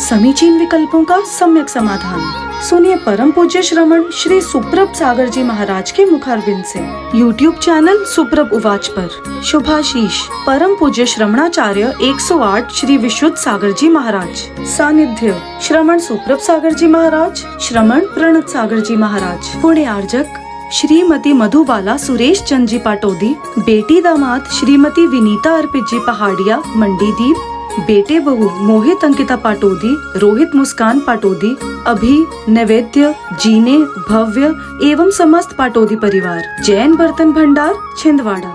समीचीन विकल्पों का सम्यक समाधान। सुनिए परम पूज्य श्रमण श्री सुप्रभ सागर जी महाराज के मुखारबिंद से YouTube चैनल सुप्रभ उवाच पर शुभाशीष परम पूज्य श्रमणाचार्य 108 श्री विशुद्ध सागर जी महाराज। सानिध्य श्रमण सुप्रभ सागर जी महाराज, श्रमण प्रणत सागर जी महाराज। पुण्य आर्जक श्रीमती मधुबाला सुरेश चंद जी पाटोदी, बेटी दामाद श्रीमती विनीता अर्पित जी पहाड़िया मंडीदीप, बेटे बहू मोहित अंकिता पाटोदी, रोहित मुस्कान पाटोदी, अभी नैवेद्य जीने भव्य एवं समस्त पाटोदी परिवार, जैन बर्तन भंडार छिंदवाड़ा।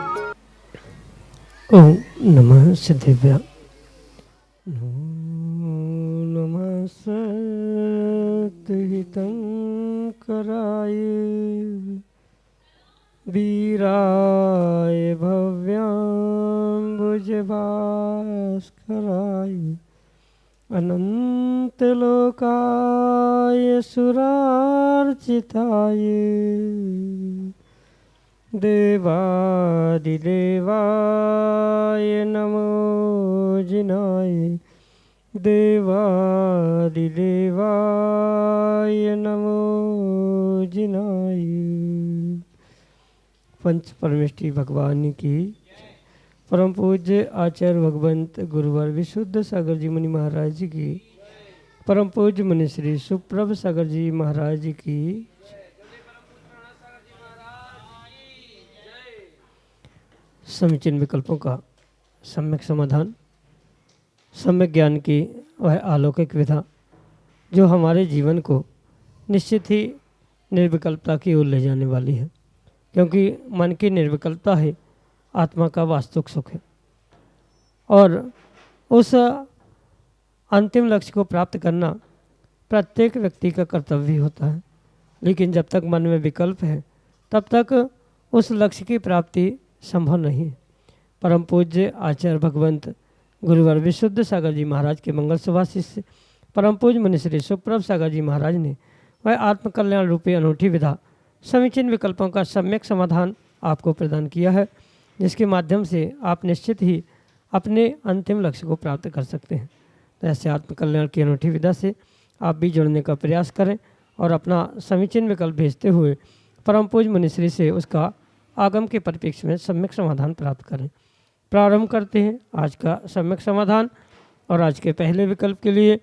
ओम नमः सिद्धेभ्य। नमः सत्हितं कराय वीराय भव्याम्बुजभास्कराय अनन्तलोकाय सुरार्चिताय देवादिदेवाय नमो जिनाय देवादिदेवाय नमो जिनाय। पंच परमेष्ठी भगवान की परम पूज्य आचार्य भगवंत गुरुवर विशुद्ध सागर जी मुनि महाराज जी की, परम पूज्य मुनि श्री सुप्रभ सागर जी महाराज जी की। समीचीन विकल्पों का सम्यक समाधान, सम्यक ज्ञान की वह अलौकिक विधा जो हमारे जीवन को निश्चित ही निर्विकल्पता की ओर ले जाने वाली है, क्योंकि मन की निर्विकल्पता है आत्मा का वास्तविक सुख है। और उस अंतिम लक्ष्य को प्राप्त करना प्रत्येक व्यक्ति का कर्तव्य होता है, लेकिन जब तक मन में विकल्प है तब तक उस लक्ष्य की प्राप्ति संभव नहीं है। परम पूज्य आचार्य भगवंत गुरुवर विशुद्ध सागर जी महाराज के मंगल सुभाषिष से परम पूज्य मुनि श्री सुप्रभ सागर जी महाराज ने वह आत्मकल्याण रूपी अनूठी विधा समीचीन विकल्पों का सम्यक समाधान आपको प्रदान किया है, जिसके माध्यम से आप निश्चित ही अपने अंतिम लक्ष्य को प्राप्त कर सकते हैं। तो ऐसे आत्मकल्याण की अनूठी विधा से आप भी जुड़ने का प्रयास करें और अपना समीचीन विकल्प भेजते हुए परम पूज्य मुनिश्री से उसका आगम के परिप्रेक्ष्य में सम्यक समाधान प्राप्त करें। प्रारंभ करते हैं आज का सम्यक समाधान। और आज के पहले विकल्प के लिए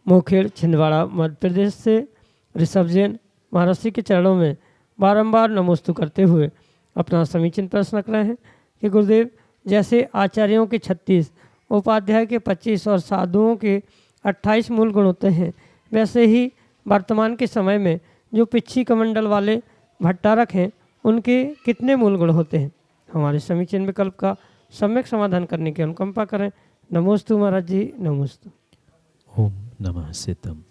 मोखेड़ छिंदवाड़ा मध्य प्रदेश से ऋषभ जैन महाराष्ट्र के चरणों में बारंबार नमोस्तु करते हुए अपना समीचीन प्रश्न रख रहे हैं कि गुरुदेव, जैसे आचार्यों के 36, उपाध्याय के 25 और साधुओं के 28 मूल गुण होते हैं, वैसे ही वर्तमान के समय में जो पिच्छी कमंडल वाले भट्टारक हैं उनके कितने मूल गुण होते हैं। हमारे समीचीन विकल्प का सम्यक समाधान करने की अनुकंपा करें। नमोस्तु महाराज जी, नमोस्तु। ओम नमः सिद्धम।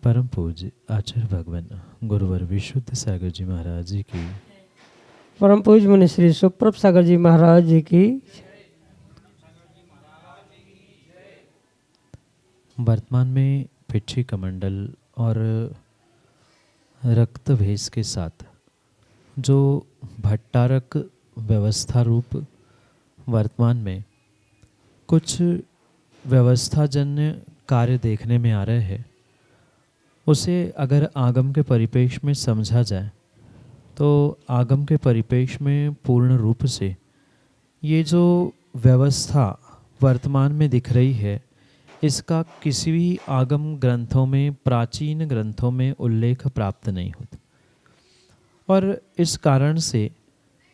परम पूज्य आचार्य भगवान गुरुवर विशुद्ध सागर जी महाराज जी की, परम पूज्य मुनि श्री सुप्रभ सागर जी महाराज जी की। वर्तमान में पिच्छी कमंडल और रक्त भेष के साथ जो भट्टारक व्यवस्था रूप वर्तमान में कुछ व्यवस्थाजन्य कार्य देखने में आ रहे हैं, उसे अगर आगम के परिपेक्ष में समझा जाए तो आगम के परिपेक्ष में पूर्ण रूप से ये जो व्यवस्था वर्तमान में दिख रही है, इसका किसी भी आगम ग्रंथों में, प्राचीन ग्रंथों में उल्लेख प्राप्त नहीं होता। और इस कारण से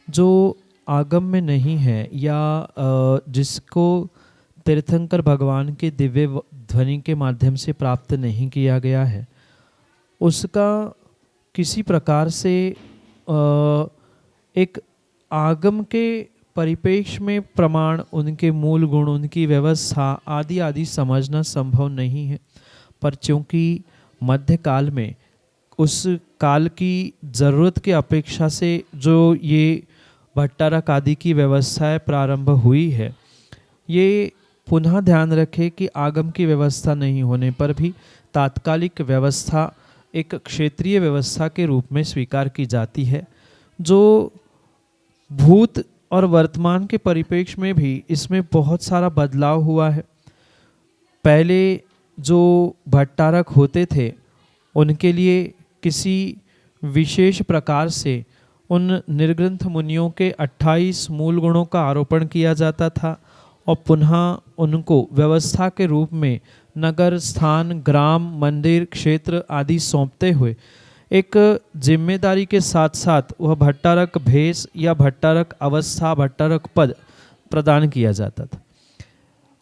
जो आगम में नहीं है या जिसको तीर्थंकर भगवान के दिव्य ध्वनि के माध्यम से प्राप्त नहीं किया गया है, उसका किसी प्रकार से एक आगम के परिपेक्ष में प्रमाण, उनके मूल गुण, उनकी व्यवस्था आदि आदि समझना संभव नहीं है। पर चूँकि मध्यकाल में उस काल की ज़रूरत के अपेक्षा से जो ये भट्टारक आदि की व्यवस्थाएं प्रारंभ हुई है, ये पुनः ध्यान रखें कि आगम की व्यवस्था नहीं होने पर भी तात्कालिक व्यवस्था एक क्षेत्रीय व्यवस्था के रूप में स्वीकार की जाती है, जो भूत और वर्तमान के परिप्रेक्ष्य में भी इसमें बहुत सारा बदलाव हुआ है। पहले जो भट्टारक होते थे उनके लिए किसी विशेष प्रकार से उन निर्ग्रंथ मुनियों के 28 मूल गुणों का आरोपण किया जाता था और पुनः उनको व्यवस्था के रूप में नगर, स्थान, ग्राम, मंदिर, क्षेत्र आदि सौंपते हुए एक जिम्मेदारी के साथ साथ वह भट्टारक भेष या भट्टारक अवस्था, भट्टारक पद प्रदान किया जाता था।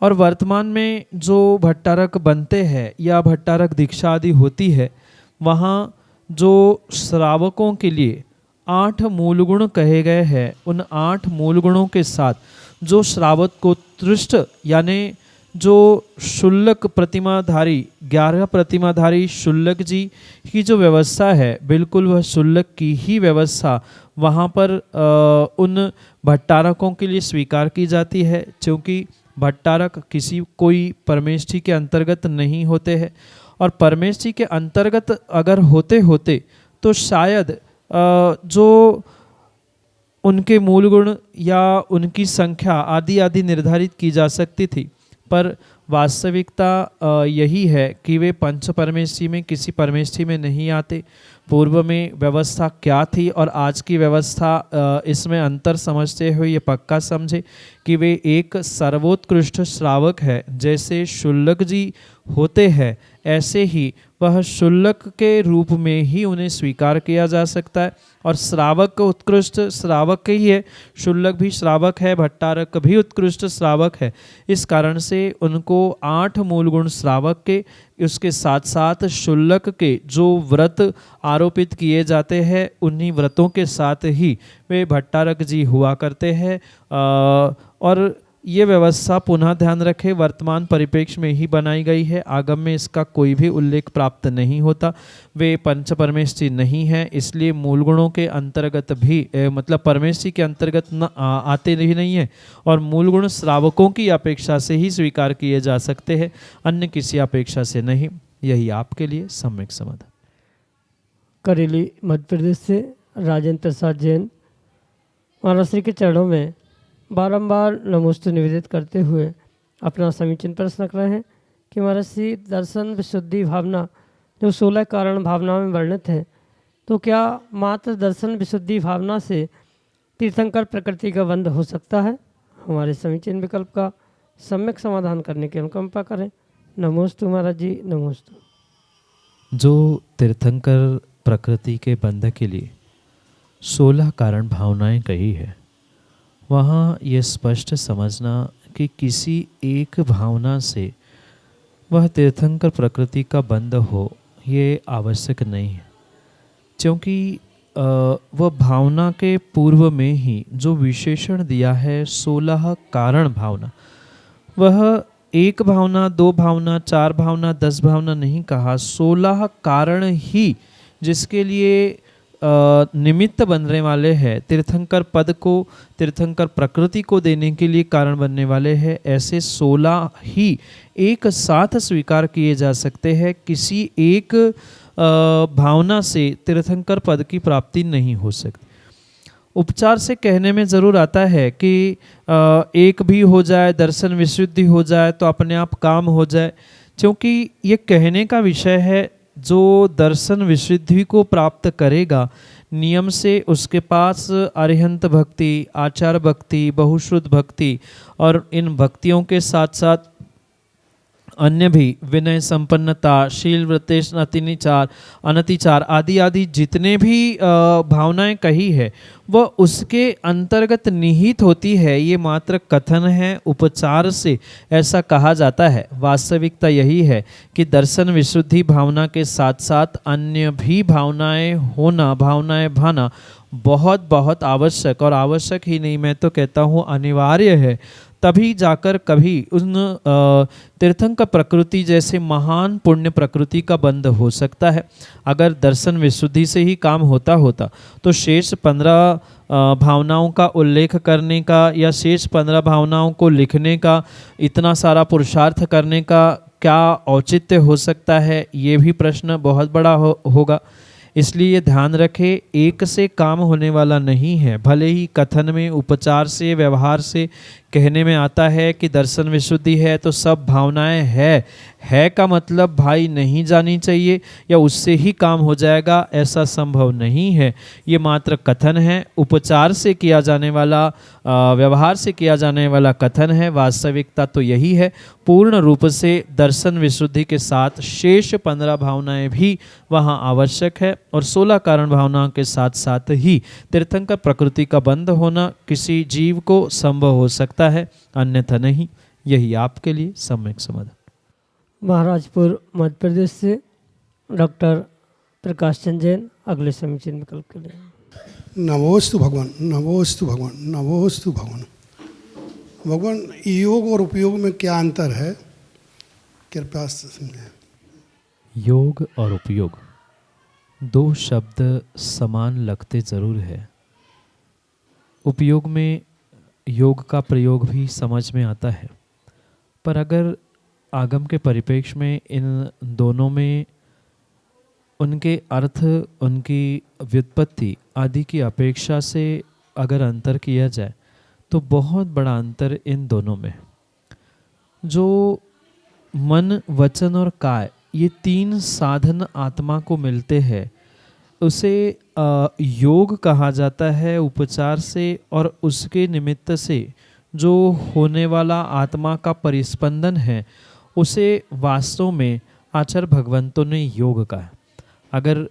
और वर्तमान में जो भट्टारक बनते हैं या भट्टारक दीक्षा आदि होती है, वहाँ जो श्रावकों के लिए 8 मूल गुण कहे गए हैं, उन 8 मूल गुणों के साथ जो श्रावक को उत्कृष्ट यानी जो शुल्लक प्रतिमाधारी 11 प्रतिमाधारी शुल्लक जी की जो व्यवस्था है, बिल्कुल वह शुल्लक की ही व्यवस्था वहाँ पर उन भट्टारकों के लिए स्वीकार की जाती है, क्योंकि भट्टारक किसी कोई परमेष्ठी के अंतर्गत नहीं होते हैं। और परमेष्ठी के अंतर्गत अगर होते होते तो शायद जो उनके मूल गुण या उनकी संख्या आदि आदि निर्धारित की जा सकती थी, पर वास्तविकता यही है कि वे पंच परमेष्ठी में किसी परमेष्ठी में नहीं आते। पूर्व में व्यवस्था क्या थी और आज की व्यवस्था, इसमें अंतर समझते हुए ये पक्का समझे कि वे एक सर्वोत्कृष्ट श्रावक है। जैसे शुल्लक जी होते हैं ऐसे ही वह शुल्लक के रूप में ही उन्हें स्वीकार किया जा सकता है। और श्रावक उत्कृष्ट श्रावक ही है, शुल्लक भी श्रावक है, भट्टारक भी उत्कृष्ट श्रावक है। इस कारण से उनको 8 मूल गुण श्रावक के, उसके साथ साथ शुल्लक के जो व्रत आरोपित किए जाते हैं, उन्हीं व्रतों के साथ ही वे भट्टारक जी हुआ करते हैं। और ये व्यवस्था पुनः ध्यान रखें वर्तमान परिप्रेक्ष्य में ही बनाई गई है, आगम में इसका कोई भी उल्लेख प्राप्त नहीं होता। वे पंच परमेष्ठी नहीं है, इसलिए मूल गुणों के अंतर्गत भी मतलब परमेष्ठी के अंतर्गत न आते ही नहीं है। और मूल गुण श्रावकों की अपेक्षा से ही स्वीकार किए जा सकते हैं, अन्य किसी अपेक्षा से नहीं। यही आपके लिए सम्यक समाधान। करेली मध्य प्रदेश से राजेंद्र प्रसाद जैन महाराज श्री के चरणों में बारंबार नमोस्तु निवेदित करते हुए अपना समीचीन प्रश्न रख रहे हैं कि महाराज श्री दर्शन विशुद्धि भावना जो 16 कारण भावना में वर्णित है, तो क्या मात्र दर्शन विशुद्धि भावना से तीर्थंकर प्रकृति का बंध हो सकता है? हमारे समीचीन विकल्प का सम्यक समाधान करने की अनुकंपा करें। नमोस्तु महाराज जी, नमोस्तु। जो तीर्थंकर प्रकृति के बंध के लिए 16 कारण भावनाएं कही है, वहाँ ये स्पष्ट समझना कि किसी एक भावना से वह तीर्थंकर प्रकृति का बंध हो, ये आवश्यक नहीं है। क्योंकि वह भावना के पूर्व में ही जो विशेषण दिया है 16 कारण भावना, वह एक भावना, 2 भावना, 4 भावना, 10 भावना नहीं कहा, 16 कारण ही जिसके लिए निमित्त बनने वाले हैं, तीर्थंकर पद को, तीर्थंकर प्रकृति को देने के लिए कारण बनने वाले हैं। ऐसे 16 ही एक साथ स्वीकार किए जा सकते हैं। किसी एक भावना से तीर्थंकर पद की प्राप्ति नहीं हो सकती। उपचार से कहने में ज़रूर आता है कि एक भी हो जाए, दर्शन विशुद्धि हो जाए तो अपने आप काम हो जाए, क्योंकि ये कहने का विषय है। जो दर्शन विशुद्धि को प्राप्त करेगा नियम से, उसके पास अरिहंत भक्ति, आचार भक्ति, बहुश्रुत भक्ति और इन भक्तियों के साथ साथ अन्य भी विनय संपन्नता, शील, व्रतेश, अतिचार, अनतिचार आदि आदि जितने भी भावनाएं कही है वह उसके अंतर्गत निहित होती है। ये मात्र कथन है, उपचार से ऐसा कहा जाता है। वास्तविकता यही है कि दर्शन विशुद्धि भावना के साथ साथ अन्य भी भावनाएं होना, भावनाएं भाना बहुत बहुत आवश्यक, और आवश्यक ही नहीं, मैं तो कहता हूँ अनिवार्य है। तभी जाकर कभी उन तीर्थंकर प्रकृति जैसे महान पुण्य प्रकृति का बंध हो सकता है। अगर दर्शन विशुद्धि से ही काम होता तो शेष 15 भावनाओं का उल्लेख करने का या शेष 15 भावनाओं को लिखने का, इतना सारा पुरुषार्थ करने का क्या औचित्य हो सकता है, ये भी प्रश्न बहुत बड़ा होगा। इसलिए ध्यान रखें, एक से काम होने वाला नहीं है। भले ही कथन में, उपचार से, व्यवहार से कहने में आता है कि दर्शन विशुद्धि है तो सब भावनाएं है का मतलब भाई नहीं जानी चाहिए या उससे ही काम हो जाएगा, ऐसा संभव नहीं है। ये मात्र कथन है, उपचार से किया जाने वाला, व्यवहार से किया जाने वाला कथन है। वास्तविकता तो यही है। पूर्ण रूप से दर्शन विशुद्धि के साथ शेष 15 भावनाएं भी वहाँ आवश्यक है और 16 कारण भावनाओं के साथ साथ ही तीर्थंकर प्रकृति का बंध होना किसी जीव को संभव हो सकता है, अन्यथा नहीं। यही आपके लिए सम्यक समाधान। महाराजपुर मध्य प्रदेश से डॉक्टर प्रकाश चंद जैन अगले समीचीन विकल्प के लिए। नमोस्तु भगवान, नमोस्तु भगवान, नमोस्तु भगवान। भगवान, योग और उपयोग में क्या अंतर है, कृपया से समझें। योग और उपयोग दो शब्द समान लगते जरूर है। उपयोग में योग का प्रयोग भी समझ में आता है, पर अगर आगम के परिप्रेक्ष्य में इन दोनों में उनके अर्थ, उनकी व्युत्पत्ति आदि की अपेक्षा से अगर अंतर किया जाए तो बहुत बड़ा अंतर इन दोनों में। जो मन, वचन और काय ये 3 साधन आत्मा को मिलते हैं उसे योग कहा जाता है। उपचार से और उसके निमित्त से जो होने वाला आत्मा का परिस्पंदन है उसे वास्तव में आचार्य भगवंतों ने योग कहा। अगर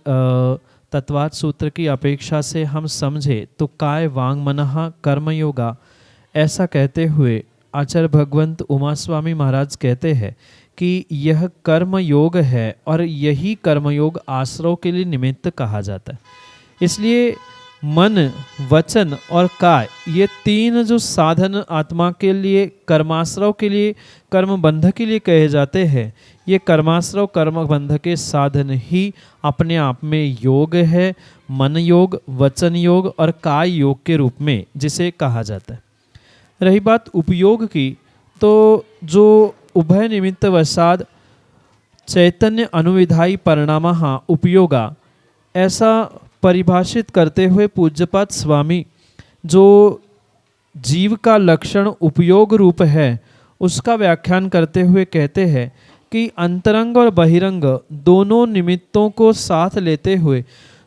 तत्वाद सूत्र की अपेक्षा से हम समझे तो काय वांग मनः कर्म योगा, ऐसा कहते हुए आचार्य भगवंत उमा स्वामी महाराज कहते हैं कि यह कर्म योग है और यही कर्मयोग आश्रव के लिए निमित्त कहा जाता है। इसलिए मन, वचन और काय ये 3 जो साधन आत्मा के लिए, कर्माश्रव के लिए, कर्म बंध के लिए कहे जाते हैं, ये कर्माश्रव कर्म बंध के साधन ही अपने आप में योग है। मन योग, वचन योग और काय योग के रूप में जिसे कहा जाता है। रही बात उपयोग की, तो जो उभय निमित्त वसाद चैतन्य अनुविधायी परिणामः उपयोगा, ऐसा परिभाषित करते हुए पूज्यपाद स्वामी जो जीव का लक्षण उपयोग रूप है उसका व्याख्यान करते हुए कहते हैं कि अंतरंग और बहिरंग दोनों निमित्तों को साथ लेते हुए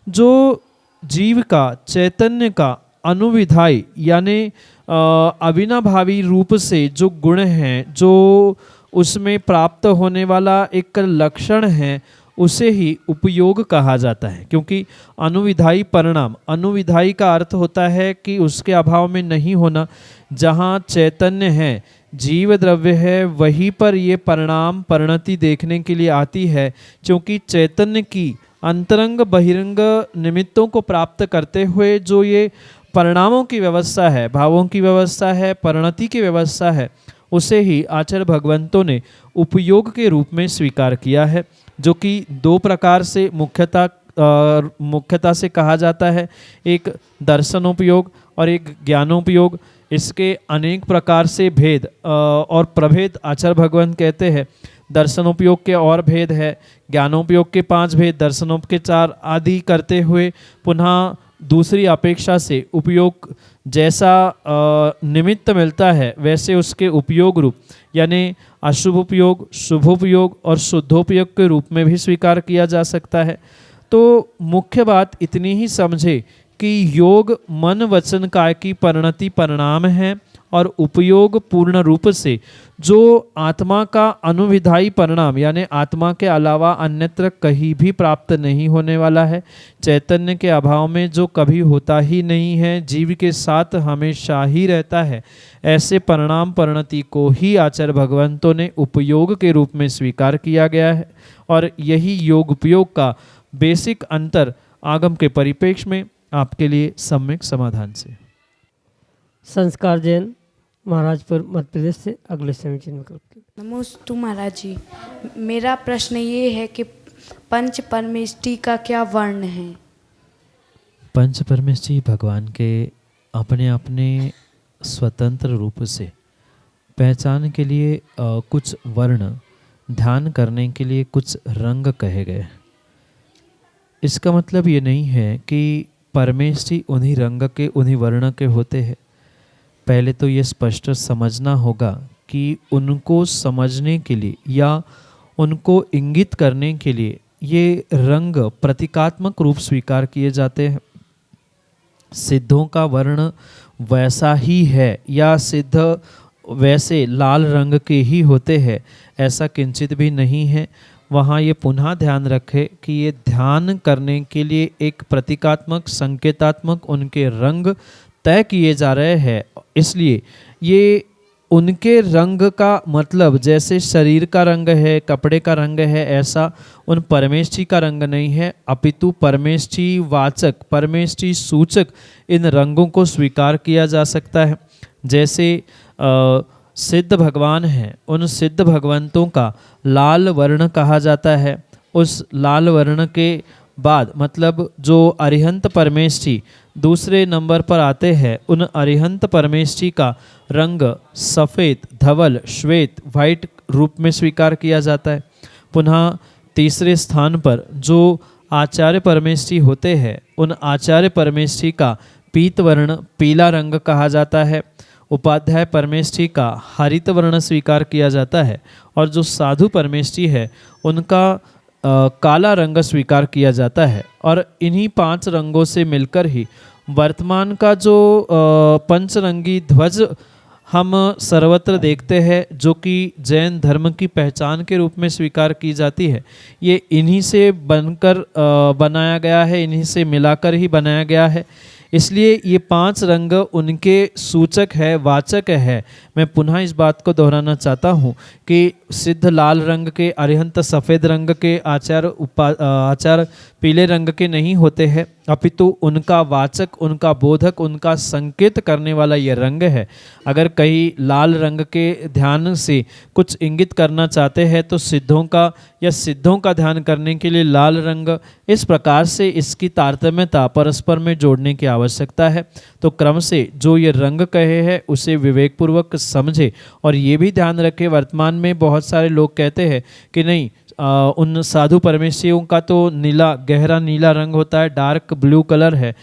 जो जीव का, चैतन्य का अनुविधायी यानी अविनाभावी रूप से जो गुण हैं, जो उसमें प्राप्त होने वाला एक लक्षण है, उसे ही उपयोग कहा जाता है। क्योंकि अनुविधायी परिणाम, अनुविधायी का अर्थ होता है कि उसके अभाव में नहीं होना। जहाँ चैतन्य है, जीव द्रव्य है, वहीं पर ये परिणाम, परिणति देखने के लिए आती है। क्योंकि चैतन्य की अंतरंग बहिरंग निमित्तों को प्राप्त करते हुए जो ये परिणामों की व्यवस्था है, भावों की व्यवस्था है, परिणति की व्यवस्था है, उसे ही आचार्य भगवंतों ने उपयोग के रूप में स्वीकार किया है, जो कि 2 प्रकार से मुख्यता से कहा जाता है। एक दर्शनोपयोग और एक ज्ञानोपयोग। इसके अनेक प्रकार से भेद और प्रभेद आचार्य भगवंत कहते हैं। दर्शनोपयोग के और भेद है, ज्ञानोपयोग के 5 भेद, दर्शनोप के 4 आदि करते हुए पुनः दूसरी अपेक्षा से उपयोग जैसा निमित्त मिलता है वैसे उसके उपयोग रूप यानी अशुभ उपयोग, शुभोपयोग और शुद्धोपयोग के रूप में भी स्वीकार किया जा सकता है। तो मुख्य बात इतनी ही समझे कि योग मन वचन काय की परिणति परिणाम है और उपयोग पूर्ण रूप से जो आत्मा का अनुविधायी परिणाम यानी आत्मा के अलावा अन्यत्र कहीं भी प्राप्त नहीं होने वाला है, चैतन्य के अभाव में जो कभी होता ही नहीं है, जीव के साथ हमेशा ही रहता है, ऐसे परिणाम परिणति को ही आचार्य भगवंतों ने उपयोग के रूप में स्वीकार किया गया है। और यही योग उपयोग का बेसिक अंतर आगम के परिप्रेक्ष्य में आपके लिए सम्यक समाधान से। संस्कार जैन महाराजपुर मध्य प्रदेश से अगले समीचीन विकल्प के। नमोस्तु महाराज जी, मेरा प्रश्न ये है कि पंच परमेष्टि का क्या वर्ण है? पंच परमेष्टि भगवान के अपने अपने स्वतंत्र रूप से पहचान के लिए कुछ वर्ण, ध्यान करने के लिए कुछ रंग कहे गए। इसका मतलब ये नहीं है कि परमेष्टि उन्हीं रंग के, उन्हीं वर्ण के होते हैं। पहले तो ये स्पष्ट समझना होगा कि उनको समझने के लिए या उनको इंगित करने के लिए ये रंग प्रतीकात्मक रूप स्वीकार किए जाते हैं। सिद्धों का वर्ण वैसा ही है या सिद्ध वैसे लाल रंग के ही होते हैं, ऐसा किंचित भी नहीं है। वहाँ ये पुनः ध्यान रखें कि ये ध्यान करने के लिए एक प्रतीकात्मक संकेतात्मक उनके रंग तय किए जा रहे हैं। इसलिए ये उनके रंग का मतलब जैसे शरीर का रंग है, कपड़े का रंग है, ऐसा उन परमेष्ठी का रंग नहीं है, अपितु परमेष्ठी वाचक, परमेष्ठी सूचक इन रंगों को स्वीकार किया जा सकता है। जैसे सिद्ध भगवान हैं, उन सिद्ध भगवंतों का लाल वर्ण कहा जाता है। उस लाल वर्ण के बाद मतलब जो अरिहंत परमेष्ठी दूसरे नंबर पर आते हैं, उन अरिहंत परमेष्ठी का रंग सफ़ेद, धवल, श्वेत, वाइट रूप में स्वीकार किया जाता है। पुनः तीसरे स्थान पर जो आचार्य परमेष्ठी होते हैं, उन आचार्य परमेष्ठी का पीत वर्ण, पीला रंग कहा जाता है। उपाध्याय परमेष्ठी का हरित वर्ण स्वीकार किया जाता है और जो साधु परमेष्ठी है उनका काला रंग स्वीकार किया जाता है। और इन्हीं 5 रंगों से मिलकर ही वर्तमान का जो पंचरंगी ध्वज हम सर्वत्र देखते हैं, जो कि जैन धर्म की पहचान के रूप में स्वीकार की जाती है, ये इन्हीं से बनकर बनाया गया है, इन्हीं से मिलाकर ही बनाया गया है। इसलिए ये 5 रंग उनके सूचक है, वाचक है। मैं पुनः इस बात को दोहराना चाहता हूँ कि सिद्ध लाल रंग के, अरिहंत सफ़ेद रंग के, आचार पीले रंग के नहीं होते हैं, अपितु उनका वाचक, उनका बोधक, उनका संकेत करने वाला ये रंग है। अगर कहीं लाल रंग के ध्यान से कुछ इंगित करना चाहते हैं तो सिद्धों का या सिद्धों का ध्यान करने के लिए लाल रंग, इस प्रकार से इसकी तारतम्यता परस्पर में जोड़ने की आवश्यकता है। तो क्रम से जो ये रंग कहे हैं उसे विवेकपूर्वक समझे और ये भी ध्यान रखें, वर्तमान में बहुत सारे लोग कहते हैं कि नहीं, उन साधु परमेष्ठियों का तो नीला, गहरा नीला रंग होता है, डार्क ब्लू कलर है।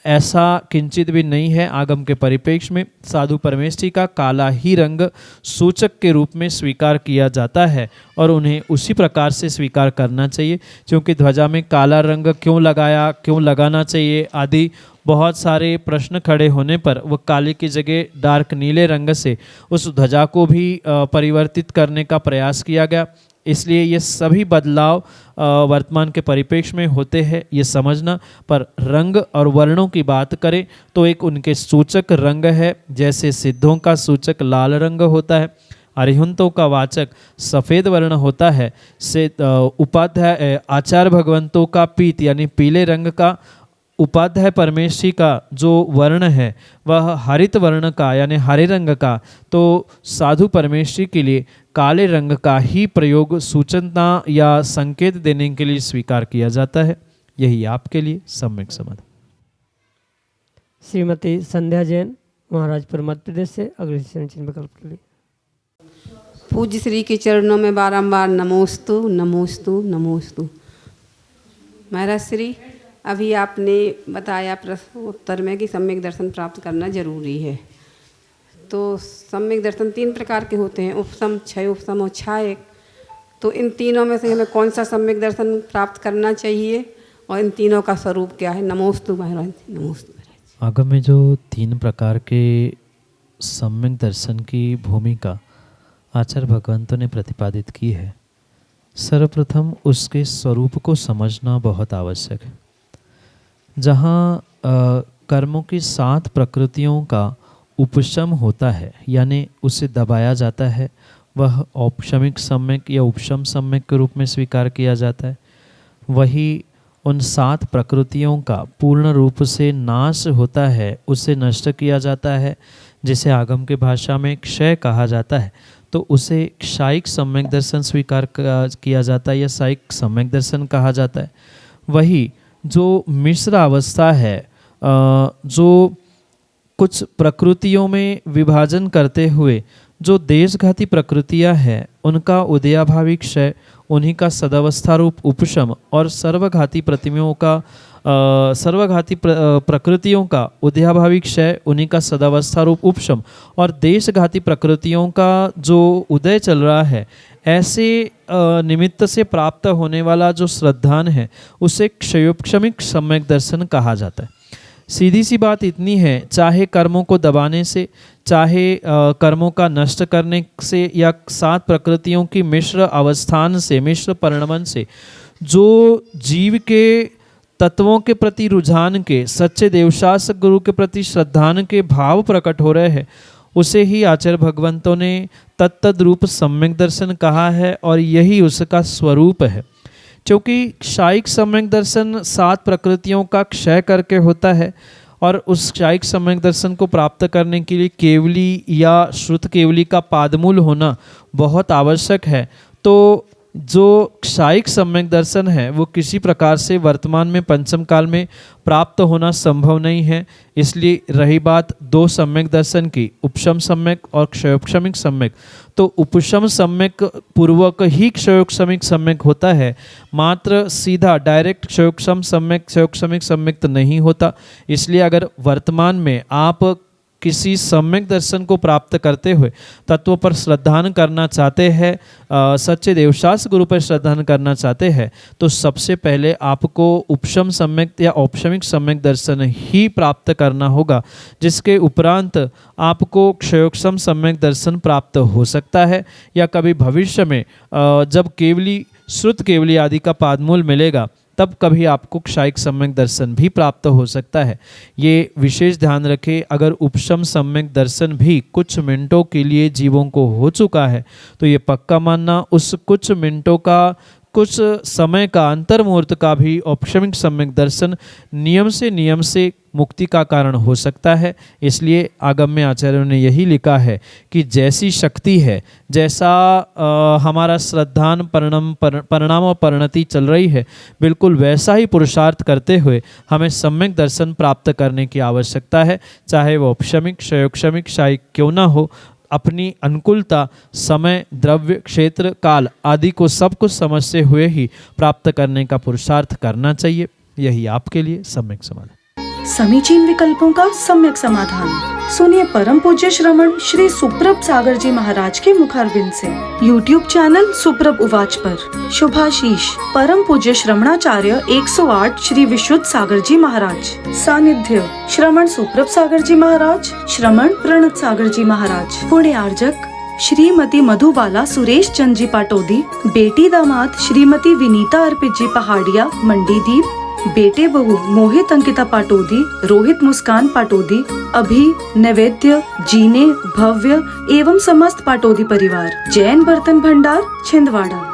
ऐसा किंचित भी नहीं है। आगम के परिप्रेक्ष्य में साधु परमेष्ठी का काला ही रंग सूचक के रूप में स्वीकार किया जाता है और उन्हें उसी प्रकार से स्वीकार करना चाहिए। क्योंकि ध्वजा में काला रंग क्यों लगाया, क्यों लगाना चाहिए आदि बहुत सारे प्रश्न खड़े होने पर वह काले की जगह डार्क नीले रंग से उस ध्वजा को भी परिवर्तित करने का प्रयास किया गया। इसलिए ये सभी बदलाव वर्तमान के परिप्रेक्ष्य में होते हैं, ये समझना। पर रंग और वर्णों की बात करें तो एक उनके सूचक रंग है। जैसे सिद्धों का सूचक लाल रंग होता है, अरिहंतों का वाचक सफ़ेद वर्ण होता है, से उपाध्याय आचार्य भगवंतों का पीत यानी पीले रंग का, उपाध्याय परमेष्ठी का जो वर्ण है वह हरित वर्ण का यानी हरे रंग का, तो साधु परमेष्ठी के लिए काले रंग का ही प्रयोग सूचना या संकेत देने के लिए स्वीकार किया जाता है। यही आपके लिए सम्यक समाधान। श्रीमती संध्या जैन, महाराजपुर मध्य प्रदेश से अगले समीचीन विकल्प के लिए। पूज्य श्री के चरणों में बारंबार नमोस्तु नमोस्तु नमोस्तु। महाराज श्री, अभी आपने बताया प्रश्न उत्तर में कि सम्यक दर्शन प्राप्त करना जरूरी है। तो सम्यक दर्शन 3 प्रकार के होते हैं, उपसम, क्षय उपसम और छायक। तो इन तीनों में से हमें कौन सा सम्यक दर्शन प्राप्त करना चाहिए और इन तीनों का स्वरूप क्या है? नमोस्तु महाराज, नमोस्तु महाराज। आगम में जो 3 प्रकार के सम्यक दर्शन की भूमिका आचार्य भगवंतों ने प्रतिपादित की है, सर्वप्रथम उसके स्वरूप को समझना बहुत आवश्यक है। जहाँ कर्मों की 7 प्रकृतियों का उपशम होता है यानी उसे दबाया जाता है, वह औपशमिक सम्यक या उपशम सम्यक के रूप में स्वीकार किया जाता है। वही उन 7 प्रकृतियों का पूर्ण रूप से नाश होता है, उसे नष्ट किया जाता है, जिसे आगम के भाषा में क्षय कहा जाता है। तो उसे क्षायिक सम्यक दर्शन स्वीकार किया जाता है या सायिक सम्यक दर्शन कहा जाता है। वही जो मिश्र अवस्था है, जो कुछ प्रकृतियों में विभाजन करते हुए जो देशघाती प्रकृतियां हैं, उनका उदयाभावी क्षय, उन्हीं का सदावस्था रूप उपशम और सर्वघाती प्रतिमाओं का सर्वघाती प्रकृतियों का उदयाभावी क्षय उन्हीं का सदावस्था रूप उपशम और देशघाती प्रकृतियों का जो उदय चल रहा है, ऐसे निमित्त से प्राप्त होने वाला जो श्रद्धान है उसे क्षयोपशमिक सम्यक दर्शन कहा जाता है। सीधी सी बात इतनी है, चाहे कर्मों को दबाने से, चाहे कर्मों का नष्ट करने से या 7 प्रकृतियों की मिश्र अवस्थान से, मिश्र परिणमन से जो जीव के तत्वों के प्रति रुझान के, सच्चे देवशास्त्र गुरु के प्रति श्रद्धान के भाव प्रकट हो रहे हैं, उसे ही आचार्य भगवंतों ने तत्तद रूप सम्यक दर्शन कहा है और यही उसका स्वरूप है। क्योंकि क्षायिक सम्यक दर्शन 7 प्रकृतियों का क्षय करके होता है और उस क्षायिक सम्यक दर्शन को प्राप्त करने के लिए केवली या श्रुत केवली का पादमूल होना बहुत आवश्यक है। तो जो क्षायिक सम्यक दर्शन है वो किसी प्रकार से वर्तमान में पंचम काल में प्राप्त होना संभव नहीं है। इसलिए रही बात 2 सम्यक दर्शन की, उपशम सम्यक और क्षयोपशमिक सम्यक, तो उपशम सम्यक पूर्वक ही क्षयोपशमिक सम्यक होता है, मात्र सीधा डायरेक्ट क्षयोपशम सम्यक क्षयोपशमिक सम्यक तो नहीं होता। इसलिए अगर वर्तमान में आप किसी सम्यक दर्शन को प्राप्त करते हुए तत्वों पर श्रद्धान करना चाहते हैं, सच्चे देवशास्त्र गुरु पर श्रद्धान करना चाहते हैं, तो सबसे पहले आपको उपशम सम्यक या औपशमिक सम्यक दर्शन ही प्राप्त करना होगा, जिसके उपरांत आपको क्षयोपशम सम्यक दर्शन प्राप्त हो सकता है या कभी भविष्य में जब केवली श्रुत केवली आदि का पादमूल मिलेगा तब कभी आपको क्षायिक सम्यक दर्शन भी प्राप्त हो सकता है। ये विशेष ध्यान रखें। अगर उपशम सम्यक दर्शन भी कुछ मिनटों के लिए जीवों को हो चुका है तो ये पक्का मानना उस कुछ मिनटों का, कुछ समय का, अंतर मुहूर्त का भी औपशमिक सम्यक दर्शन नियम से मुक्ति का कारण हो सकता है। इसलिए आगम्य आचार्यों ने यही लिखा है कि जैसी शक्ति है, जैसा हमारा श्रद्धान परिणाम और परिणति चल रही है, बिल्कुल वैसा ही पुरुषार्थ करते हुए हमें सम्यक दर्शन प्राप्त करने की आवश्यकता है, चाहे वो औपशमिक, क्षयोपशमिक, क्षायिक क्यों ना हो। अपनी अनुकूलता, समय, द्रव्य, क्षेत्र, काल आदि को सब कुछ समझते हुए ही प्राप्त करने का पुरुषार्थ करना चाहिए। यही आपके लिए सम्यक समाधान। समीचीन विकल्पों का सम्यक समाधान सुनिए परम पूज्य श्रमण श्री सुप्रभ सागर जी महाराज के मुखारविंद से। YouTube चैनल सुप्रभ उवाच पर शुभाशीष परम पूज्य श्रमणाचार्य 108 श्री विशुद्ध सागर जी महाराज। सानिध्य श्रमण सुप्रभ सागर जी महाराज, श्रमण प्रणत सागर जी महाराज। पुण्य आर्जक श्रीमती मधुबाला सुरेश चंद जी पाटोदी, बेटी दामाद श्रीमती विनीता अर्पित जी पहाड़िया मंडीदीप, बेटे बहू मोहित अंकिता पाटोदी, रोहित मुस्कान पाटोदी, अभी, नैवेद्य, जीने, भव्य एवं समस्त पाटोदी परिवार, जैन बर्तन भंडार छिंदवाड़ा।